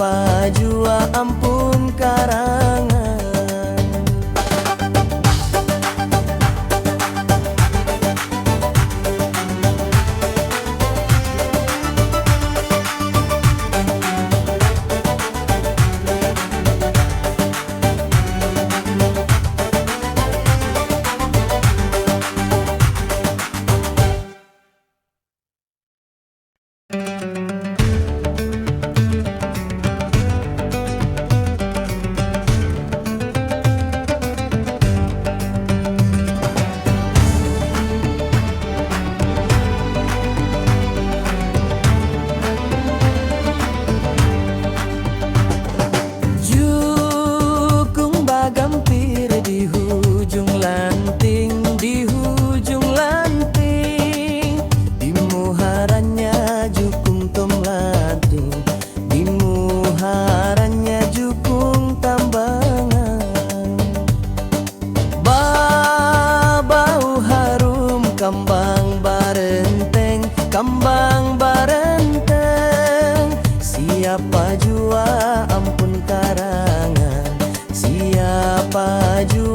Siapa jua ampun karangan. Jukung bagampir di hujung lanting, di hujung lanting. Di muharannya jukung tom lanting, di muharannya jukung tambangan. Bau harum kambang barenteng, kambang barenteng. Siapa jua ampun karangan, siapa jua